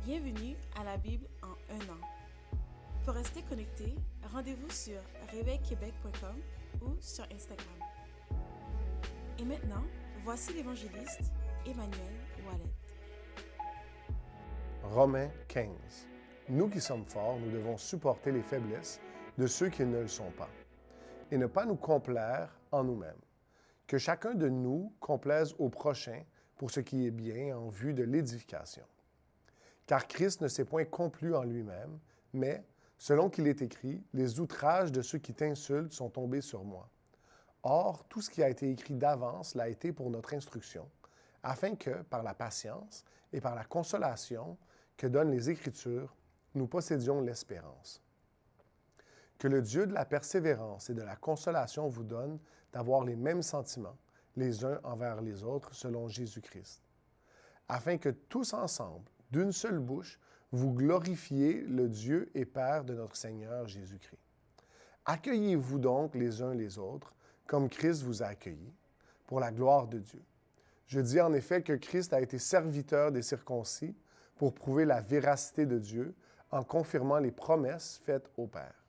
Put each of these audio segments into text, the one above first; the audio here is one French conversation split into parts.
Bienvenue à la Bible en un an. Pour rester connecté, rendez-vous sur réveilquebec.com ou sur Instagram. Et maintenant, voici l'évangéliste Emmanuel Ouellet. Romains 15. Nous qui sommes forts, nous devons supporter les faiblesses de ceux qui ne le sont pas, et ne pas nous complaire en nous-mêmes. Que chacun de nous complaise au prochain pour ce qui est bien en vue de l'édification. Car Christ ne s'est point complu en lui-même, mais, selon qu'il est écrit, les outrages de ceux qui t'insultent sont tombés sur moi. Or, tout ce qui a été écrit d'avance l'a été pour notre instruction, afin que, par la patience et par la consolation que donnent les Écritures, nous possédions l'espérance. Que le Dieu de la persévérance et de la consolation vous donne d'avoir les mêmes sentiments, les uns envers les autres, selon Jésus-Christ, afin que tous ensemble, d'une seule bouche, vous glorifiez le Dieu et Père de notre Seigneur Jésus-Christ. Accueillez-vous donc les uns les autres, comme Christ vous a accueillis, pour la gloire de Dieu. Je dis en effet que Christ a été serviteur des circoncis pour prouver la véracité de Dieu en confirmant les promesses faites au Père.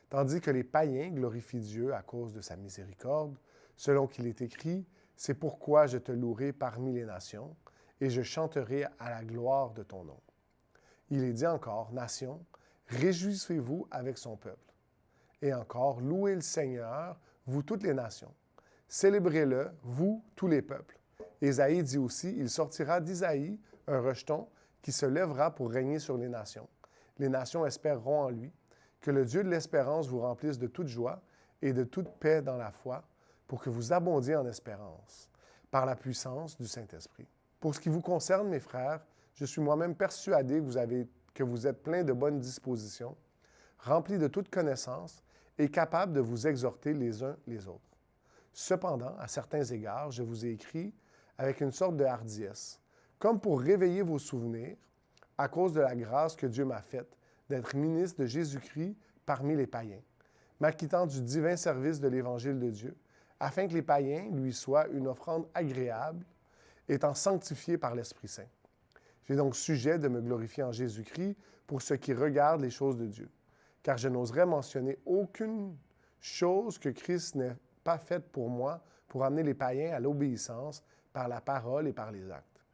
Tandis que les païens glorifient Dieu à cause de sa miséricorde, selon qu'il est écrit, « C'est pourquoi je te louerai parmi les nations, et je chanterai à la gloire de ton nom. » Il est dit encore, « Nations, réjouissez-vous avec son peuple. » Et encore, « Louez le Seigneur, vous toutes les nations. Célébrez-le, vous tous les peuples. » Ésaïe dit aussi, « Il sortira d'Isaïe un rejeton qui se lèvera pour régner sur les nations. Les nations espéreront en lui. Que le Dieu de l'espérance vous remplisse de toute joie et de toute paix dans la foi, pour que vous abondiez en espérance, par la puissance du Saint-Esprit. Pour ce qui vous concerne, mes frères, je suis moi-même persuadé que vous êtes pleins de bonnes dispositions, remplis de toute connaissance et capables de vous exhorter les uns les autres. Cependant, à certains égards, je vous ai écrit avec une sorte de hardiesse, comme pour réveiller vos souvenirs, à cause de la grâce que Dieu m'a faite d'être ministre de Jésus-Christ parmi les païens, m'acquittant du divin service de l'Évangile de Dieu, afin que les païens lui soient une offrande agréable, étant sanctifiés par l'Esprit Saint. J'ai donc sujet de me glorifier en Jésus-Christ pour ce qui regarde les choses de Dieu, car je n'oserais mentionner aucune chose que Christ n'ait pas faite pour moi pour amener les païens à l'obéissance par la parole et par les actes.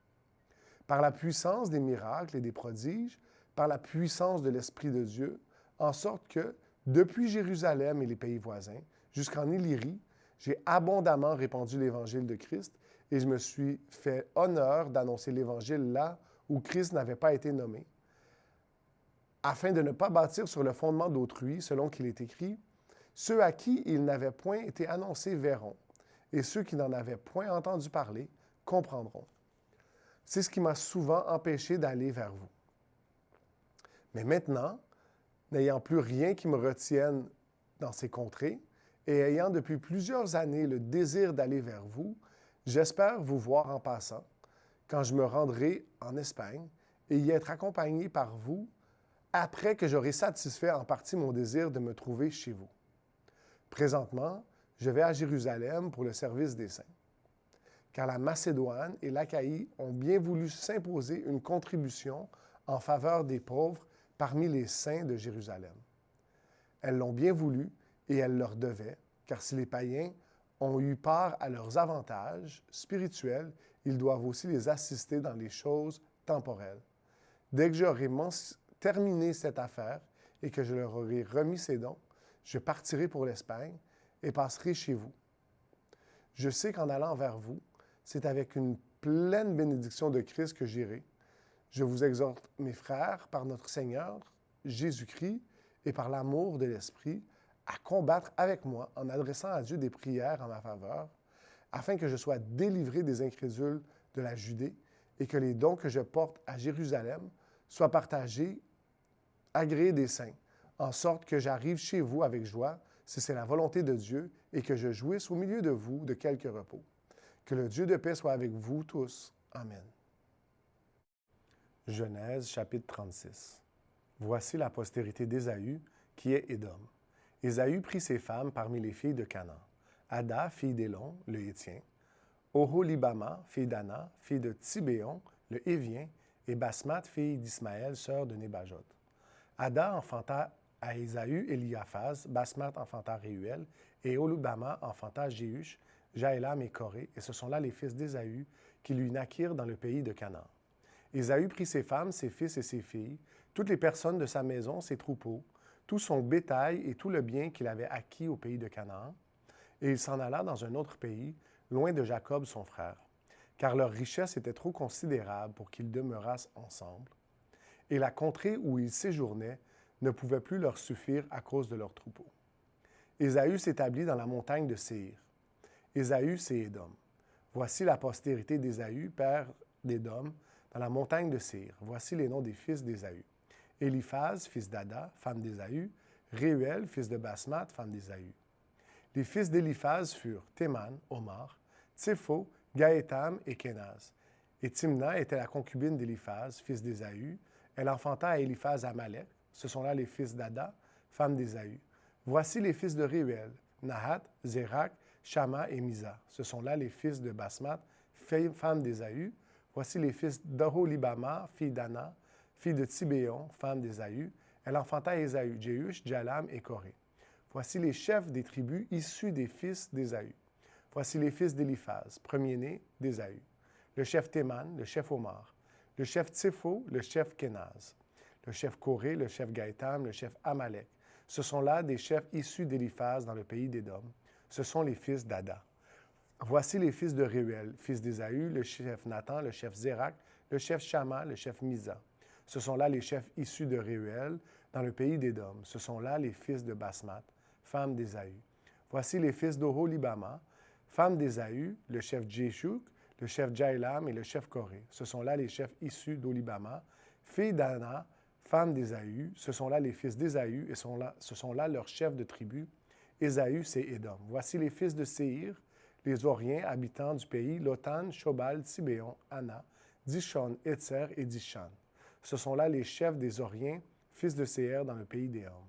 Par la puissance des miracles et des prodiges, par la puissance de l'Esprit de Dieu, en sorte que, depuis Jérusalem et les pays voisins, jusqu'en Illyrie, j'ai abondamment répandu l'Évangile de Christ et je me suis fait honneur d'annoncer l'Évangile là où Christ n'avait pas été nommé, afin de ne pas bâtir sur le fondement d'autrui, selon qu'il est écrit, « Ceux à qui il n'avait point été annoncé verront, et ceux qui n'en avaient point entendu parler comprendront. » C'est ce qui m'a souvent empêché d'aller vers vous. Mais maintenant, n'ayant plus rien qui me retienne dans ces contrées, et ayant depuis plusieurs années le désir d'aller vers vous, j'espère vous voir en passant, quand je me rendrai en Espagne, et y être accompagné par vous, après que j'aurai satisfait en partie mon désir de me trouver chez vous. Présentement, je vais à Jérusalem pour le service des saints, car la Macédoine et l'Achaïe ont bien voulu s'imposer une contribution en faveur des pauvres parmi les saints de Jérusalem. Elles l'ont bien voulu et elles leur devaient, car si les païens ont eu part à leurs avantages spirituels, ils doivent aussi les assister dans les choses temporelles. Dès que j'aurai terminé cette affaire et que je leur aurai remis ces dons, je partirai pour l'Espagne et passerai chez vous. Je sais qu'en allant vers vous, c'est avec une pleine bénédiction de Christ que j'irai. Je vous exhorte, mes frères, par notre Seigneur Jésus-Christ et par l'amour de l'Esprit, à combattre avec moi en adressant à Dieu des prières en ma faveur, afin que je sois délivré des incrédules de la Judée et que les dons que je porte à Jérusalem soient partagés, agréés des saints, en sorte que j'arrive chez vous avec joie, si c'est la volonté de Dieu, et que je jouisse au milieu de vous de quelque repos. Que le Dieu de paix soit avec vous tous. Amen. Genèse, chapitre 36. Voici la postérité d'Ésaü, qui est Édom. Ésaü prit ses femmes parmi les filles de Canaan. Ada, fille d'Élon, le Hétien. Oholibama, fille d'Anna, fille de Tibéon, le Hévien, et Basmat, fille d'Ismaël, sœur de Nébajot. Ada enfanta à Ésaü Eliaphaz, Basmat enfanta Réuel, et Olubama enfanta Jéhush, Jaélam et Coré, et ce sont là les fils d'Ésaü qui lui naquirent dans le pays de Canaan. Ésaü prit ses femmes, ses fils et ses filles, toutes les personnes de sa maison, ses troupeaux, tout son bétail et tout le bien qu'il avait acquis au pays de Canaan, et il s'en alla dans un autre pays, loin de Jacob son frère, car leur richesse était trop considérable pour qu'ils demeurassent ensemble, et la contrée où ils séjournaient ne pouvait plus leur suffire à cause de leurs troupeaux. Ésaü s'établit dans la montagne de Séir. Ésaü, c'est Édom. Voici la postérité d'Ésaü, père d'Édom, dans la montagne de Séir. Voici les noms des fils d'Ésaü. Éliphaz, fils d'Ada, femme d'Ésaü. Réuel, fils de Basmat, femme d'Ésaü. Les fils d'Éliphaz furent Théman, Omar, Tsépho, Gaétam et Kénaz. Et Timna était la concubine d'Éliphaz, fils d'Ésaü. Elle enfanta à Éliphaz Amalek. Ce sont là les fils d'Ada, femme d'Ésaü. Voici les fils de Réuel, Nahat, Zérak, Shama et Misa. Ce sont là les fils de Basmat, femme d'Ésaü. Voici les fils d'Oholibama, fille d'Anna, fille de Tibéon, femme d'Ésaü. Elle enfanta Ésaü, Jéhush, Jalam et Coré. Voici les chefs des tribus issus des fils d'Ésaü. Voici les fils d'Éliphaz, premier-né d'Ésaü. Le chef Théman, le chef Omar. Le chef Tsépho, le chef Kénaz. Le chef Coré, le chef Gaétam, le chef Amalek. Ce sont là des chefs issus d'Éliphaz dans le pays d'Édom. Ce sont les fils d'Ada. Voici les fils de Réuel, fils d'Ésaü, le chef Nathan, le chef Zérak, le chef Shama, le chef Misa. Ce sont là les chefs issus de Réuel dans le pays d'Édom. Ce sont là les fils de Basmat, femme d'Ésaü. Voici les fils d'Oholibama, femme d'Ésaü, le chef Jéshuk, le chef Jaélam et le chef Coré. Ce sont là les chefs issus d'Olibama, fille d'Anna, femme d'Ésaü. Ce sont là les fils d'Ésaü et ce sont là leurs chefs de tribu. Ésaü, c'est Édom. Voici les fils de Séir, les Oriens, habitants du pays, Lotan, Shobal, Tibéon, Anna, Dishon, Etzer et Dishan. Ce sont là les chefs des Oriens, fils de Séir dans le pays d'Édom.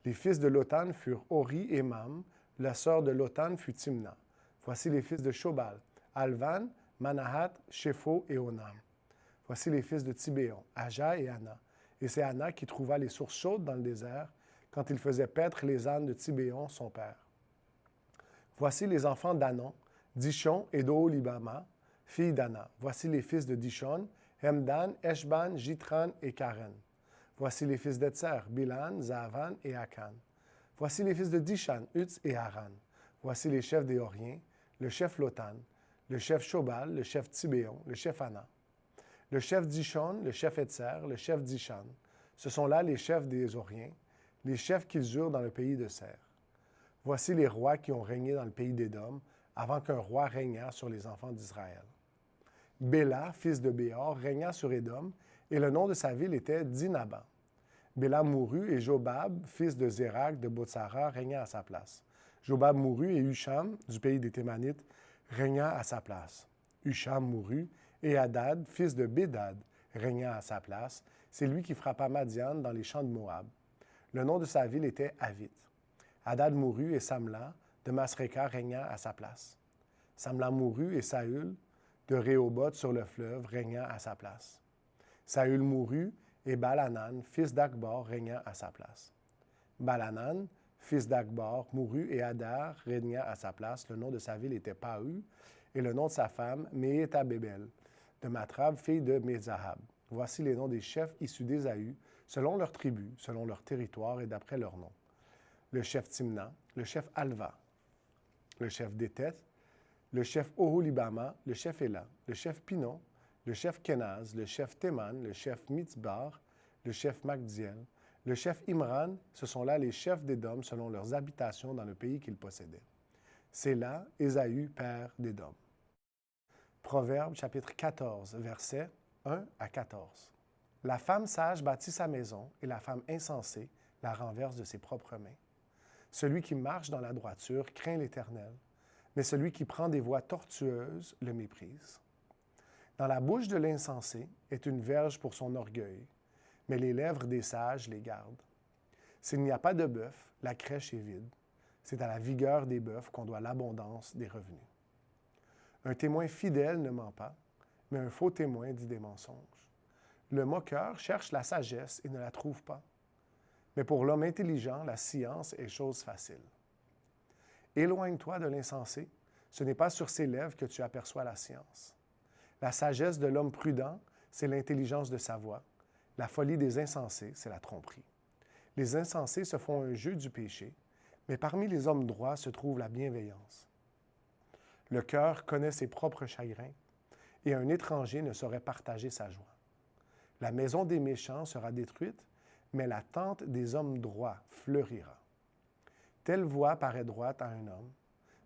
Les fils de Lotan furent Ori et Mam. La sœur de Lotan fut Timna. Voici les fils de Shobal, Alvan, Manahat, Shepho et Onam. Voici les fils de Tibéon, Aja et Anna. Et c'est Anna qui trouva les sources chaudes dans le désert quand il faisait paître les ânes de Tibéon, son père. Voici les enfants d'Anon, Dishon et d'Oholibama, fille d'Anna. Voici les fils de Dishon, Hemdan, Eshban, Jitran et Karen. Voici les fils d'Etzer, Bilan, Zavan et Akan. Voici les fils de Dishan, Utz et Haran. Voici les chefs des Oriens, le chef Lotan, le chef Shobal, le chef Tibéon, le chef Anna. Le chef Dishon, le chef Etzer, le chef Dishan. Ce sont là les chefs des Oriens, les chefs qu'ils eurent dans le pays de Ser. Voici les rois qui ont régné dans le pays d'Édom, avant qu'un roi régnât sur les enfants d'Israël. Béla, fils de Béor, régna sur Édom, et le nom de sa ville était Dinaba. Béla mourut, et Jobab, fils de Zérak de Botsara, régna à sa place. Jobab mourut, et Husham, du pays des Thémanites, régna à sa place. Husham mourut, et Hadad, fils de Bédad, régna à sa place. C'est lui qui frappa Madian dans les champs de Moab. Le nom de sa ville était Avit. Hadad mourut, et Samla, de Masréka, régna à sa place. Samla mourut, et Saül, de Réhoboth sur le fleuve, régna à sa place. Saül mourut, et Balanan, fils d'Akbor, régna à sa place. Balanan, fils d'Akbor, mourut, et Hadar régna à sa place. Le nom de sa ville était Pahu, et le nom de sa femme, Mehétabébel, de Matrab, fille de Mézahab. Voici les noms des chefs issus d'Ésaü, selon leurs tribus, selon leur territoire et d'après leur nom. Le chef Timna, le chef Alva, le chef Déteth, le chef Oholibama, le chef Éla, le chef Pinon, le chef Kenaz, le chef Théman, le chef Mitzbar, le chef Magdiel, le chef Imran. Ce sont là les chefs d'Édom selon leurs habitations dans le pays qu'ils possédaient. C'est là Ésaü, père d'Édom. Proverbe, chapitre 14, versets 1 à 14. La femme sage bâtit sa maison, et la femme insensée la renverse de ses propres mains. Celui qui marche dans la droiture craint l'Éternel, mais celui qui prend des voies tortueuses le méprise. Dans la bouche de l'insensé est une verge pour son orgueil, mais les lèvres des sages les gardent. S'il n'y a pas de bœuf, la crèche est vide. C'est à la vigueur des bœufs qu'on doit l'abondance des revenus. Un témoin fidèle ne ment pas, mais un faux témoin dit des mensonges. Le moqueur cherche la sagesse et ne la trouve pas. Mais pour l'homme intelligent, la science est chose facile. Éloigne-toi de l'insensé. Ce n'est pas sur ses lèvres que tu aperçois la science. La sagesse de l'homme prudent, c'est l'intelligence de sa voix. La folie des insensés, c'est la tromperie. Les insensés se font un jeu du péché, mais parmi les hommes droits se trouve la bienveillance. Le cœur connaît ses propres chagrins, et un étranger ne saurait partager sa joie. La maison des méchants sera détruite, mais la tente des hommes droits fleurira. Telle voie paraît droite à un homme,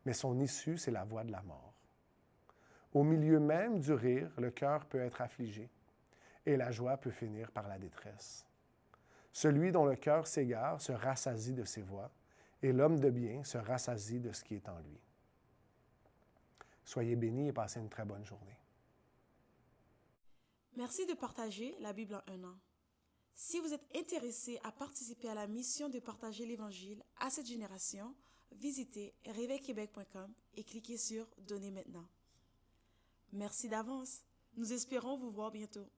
mais son issue, c'est la voie de la mort. Au milieu même du rire, le cœur peut être affligé, et la joie peut finir par la détresse. Celui dont le cœur s'égare se rassasie de ses voies, et l'homme de bien se rassasie de ce qui est en lui. Soyez bénis et passez une très bonne journée. Merci de partager la Bible en un an. Si vous êtes intéressé à participer à la mission de partager l'Évangile à cette génération, visitez réveilquebec.com et cliquez sur « Donner maintenant ». Merci d'avance. Nous espérons vous voir bientôt.